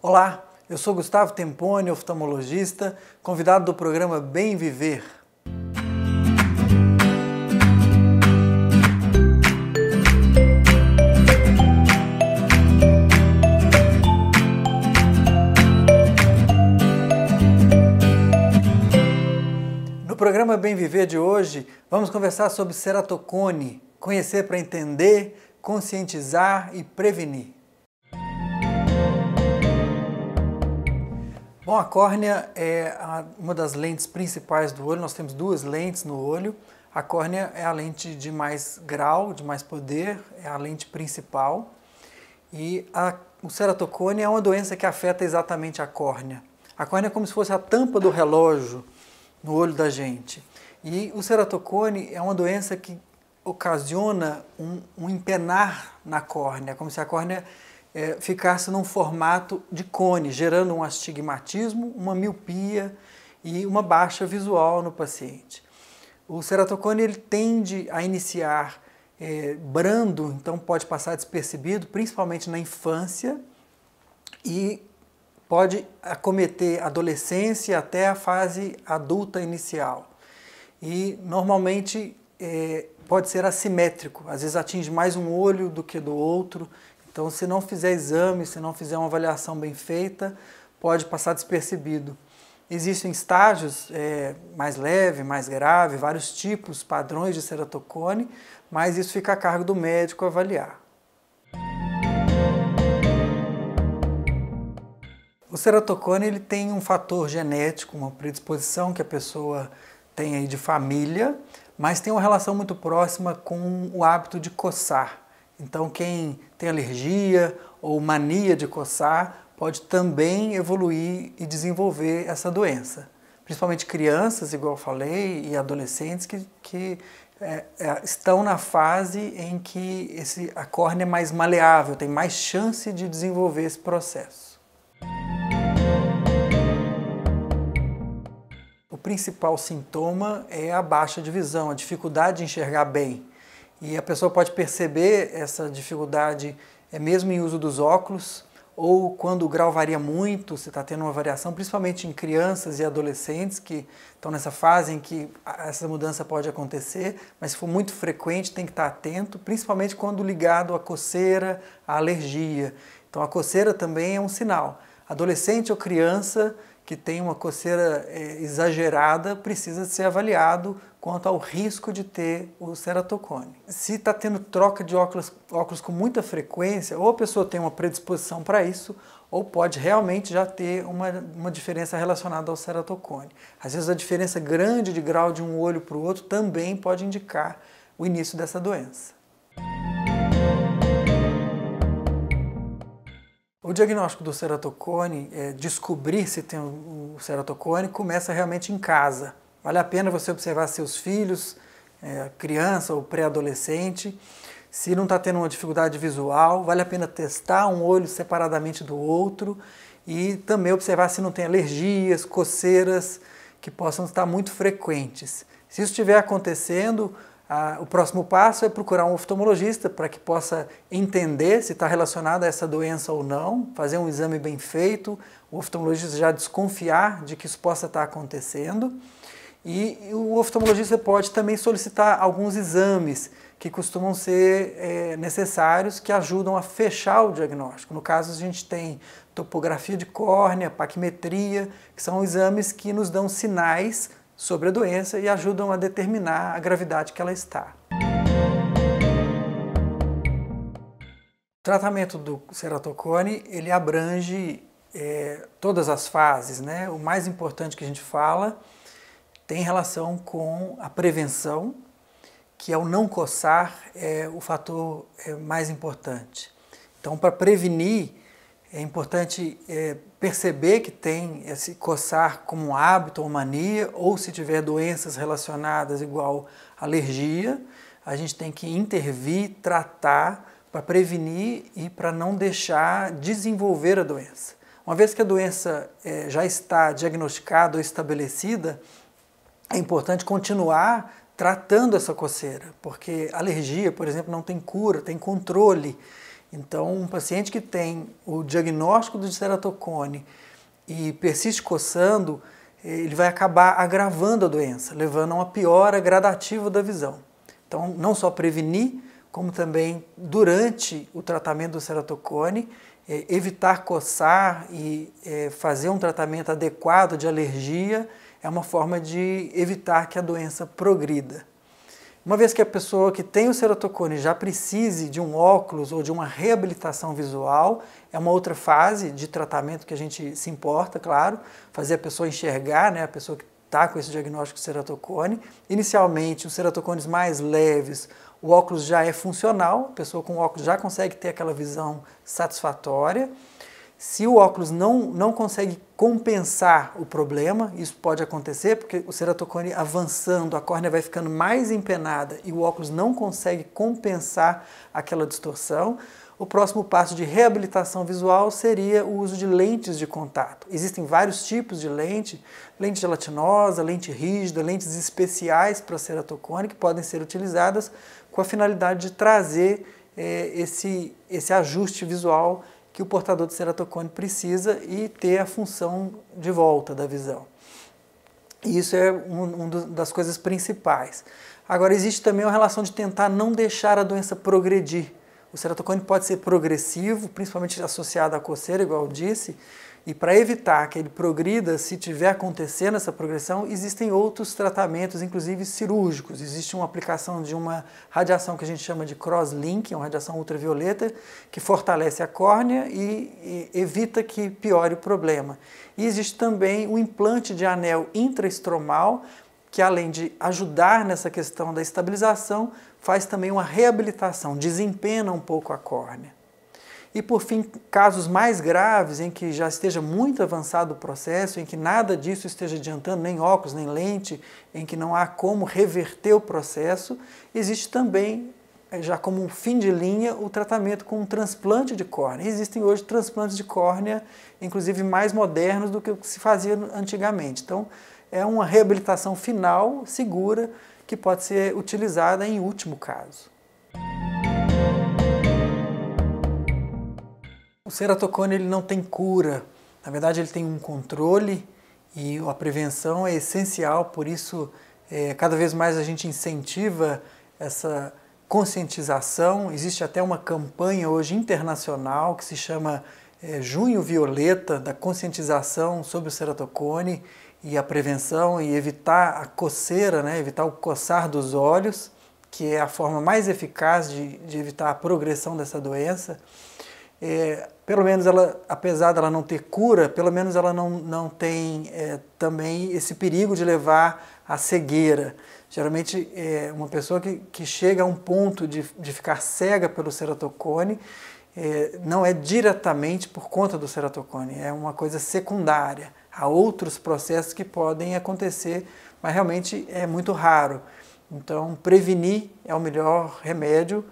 Olá, eu sou Gustavo Temponi, oftalmologista, convidado do programa Bem Viver. No programa Bem Viver de hoje, vamos conversar sobre ceratocone, conhecer para entender, conscientizar e prevenir. Bom, a córnea é uma das lentes principais do olho. Nós temos duas lentes no olho. A córnea é a lente de mais grau, de mais poder, é a lente principal. E o ceratocone é uma doença que afeta exatamente a córnea. A córnea é como se fosse a tampa do relógio no olho da gente. E o ceratocone é uma doença que ocasiona um empenar na córnea, como se a córnea ficasse num formato de cone, gerando um astigmatismo, uma miopia e uma baixa visual no paciente. O ceratocone ele tende a iniciar brando, então pode passar despercebido, principalmente na infância, e pode acometer a adolescência até a fase adulta inicial. E normalmente pode ser assimétrico, às vezes atinge mais um olho do que do outro. Então, se não fizer exame, se não fizer uma avaliação bem feita, pode passar despercebido. Existem estágios mais leve, mais grave, vários tipos, padrões de ceratocone, mas isso fica a cargo do médico avaliar. O ceratocone ele tem um fator genético, uma predisposição que a pessoa tem aí de família, mas tem uma relação muito próxima com o hábito de coçar. Então, quem tem alergia ou mania de coçar pode também evoluir e desenvolver essa doença. Principalmente crianças, igual eu falei, e adolescentes que estão na fase em que a córnea é mais maleável, tem mais chance de desenvolver esse processo. O principal sintoma é a baixa de visão, a dificuldade de enxergar bem. E a pessoa pode perceber essa dificuldade mesmo em uso dos óculos, ou quando o grau varia muito, você está tendo uma variação, principalmente em crianças e adolescentes que estão nessa fase em que essa mudança pode acontecer, mas se for muito frequente tem que estar atento, principalmente quando ligado à coceira, à alergia. Então a coceira também é um sinal. Adolescente ou criança que tem uma coceira exagerada precisa ser avaliado quanto ao risco de ter o ceratocone. Se está tendo troca de óculos com muita frequência, ou a pessoa tem uma predisposição para isso, ou pode realmente já ter uma diferença relacionada ao ceratocone. Às vezes a diferença grande de grau de um olho para o outro também pode indicar o início dessa doença. O diagnóstico do ceratocone, descobrir se tem o ceratocone, começa realmente em casa. Vale a pena você observar seus filhos, criança ou pré-adolescente. Se não está tendo uma dificuldade visual, vale a pena testar um olho separadamente do outro e também observar se não tem alergias, coceiras que possam estar muito frequentes. Se isso estiver acontecendo, o próximo passo é procurar um oftalmologista para que possa entender se está relacionado a essa doença ou não, fazer um exame bem feito, o oftalmologista já desconfiar de que isso possa estar acontecendo. E o oftalmologista pode também solicitar alguns exames que costumam ser necessários, que ajudam a fechar o diagnóstico. No caso, a gente tem topografia de córnea, paquimetria, que são exames que nos dão sinais sobre a doença e ajudam a determinar a gravidade que ela está. O tratamento do ceratocone, ele abrange todas as fases, né? O mais importante que a gente fala tem relação com a prevenção, que é o não coçar, é o fator mais importante. Então, para prevenir, é importante perceber que tem esse coçar como um hábito ou mania, ou se tiver doenças relacionadas igual alergia, a gente tem que intervir, tratar para prevenir e para não deixar desenvolver a doença. Uma vez que a doença já está diagnosticada ou estabelecida, é importante continuar tratando essa coceira, porque alergia, por exemplo, não tem cura, tem controle. Então, um paciente que tem o diagnóstico do ceratocone e persiste coçando, ele vai acabar agravando a doença, levando a uma piora gradativa da visão. Então, não só prevenir, como também durante o tratamento do ceratocone, evitar coçar e fazer um tratamento adequado de alergia é uma forma de evitar que a doença progrida. Uma vez que a pessoa que tem o ceratocone já precise de um óculos ou de uma reabilitação visual, é uma outra fase de tratamento que a gente se importa, claro, fazer a pessoa enxergar, né, a pessoa que está com esse diagnóstico de ceratocone. Inicialmente, os ceratocones mais leves, o óculos já é funcional, a pessoa com óculos já consegue ter aquela visão satisfatória. Se o óculos não consegue compensar o problema, isso pode acontecer porque o ceratocone avançando, a córnea vai ficando mais empenada e o óculos não consegue compensar aquela distorção. O próximo passo de reabilitação visual seria o uso de lentes de contato. Existem vários tipos de lente gelatinosa, lente rígida, lentes especiais para ceratocone que podem ser utilizadas com a finalidade de trazer esse ajuste visual que o portador de ceratocone precisa e ter a função de volta da visão. E isso é uma das coisas principais. Agora, existe também uma relação de tentar não deixar a doença progredir. O ceratocone pode ser progressivo, principalmente associado à coceira, igual eu disse, e para evitar que ele progrida, se tiver acontecendo essa progressão, existem outros tratamentos, inclusive cirúrgicos. Existe uma aplicação de uma radiação que a gente chama de crosslink, uma radiação ultravioleta, que fortalece a córnea e evita que piore o problema. E existe também o implante de anel intraestromal, que além de ajudar nessa questão da estabilização, faz também uma reabilitação, desempena um pouco a córnea. E por fim, casos mais graves, em que já esteja muito avançado o processo, em que nada disso esteja adiantando, nem óculos, nem lente, em que não há como reverter o processo, existe também, já como um fim de linha, o tratamento com um transplante de córnea. Existem hoje transplantes de córnea, inclusive mais modernos do que o que se fazia antigamente. Então, é uma reabilitação final, segura, que pode ser utilizada em último caso. O ceratocone ele não tem cura, na verdade ele tem um controle e a prevenção é essencial, por isso cada vez mais a gente incentiva essa conscientização. Existe até uma campanha hoje internacional que se chama Junho Violeta, da conscientização sobre o ceratocone e a prevenção e evitar a coceira, né? Evitar o coçar dos olhos, que é a forma mais eficaz de evitar a progressão dessa doença. Pelo menos ela, apesar dela não ter cura, pelo menos ela não tem também esse perigo de levar à cegueira. Geralmente, uma pessoa que chega a um ponto de ficar cega pelo ceratocone, não é diretamente por conta do ceratocone, é uma coisa secundária. Há outros processos que podem acontecer, mas realmente é muito raro. Então, prevenir é o melhor remédio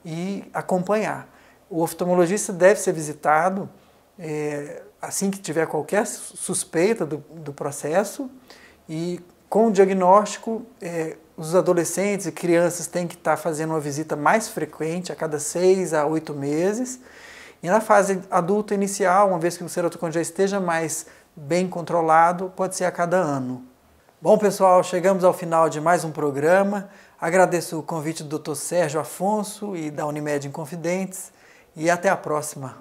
e acompanhar. O oftalmologista deve ser visitado assim que tiver qualquer suspeita do processo e com o diagnóstico, os adolescentes e crianças têm que estar fazendo uma visita mais frequente, a cada 6 a 8 meses. E na fase adulta inicial, uma vez que o ceratocone já esteja mais bem controlado, pode ser a cada ano. Bom, pessoal, chegamos ao final de mais um programa. Agradeço o convite do Dr. Sérgio Afonso e da Unimed Inconfidentes. E até a próxima!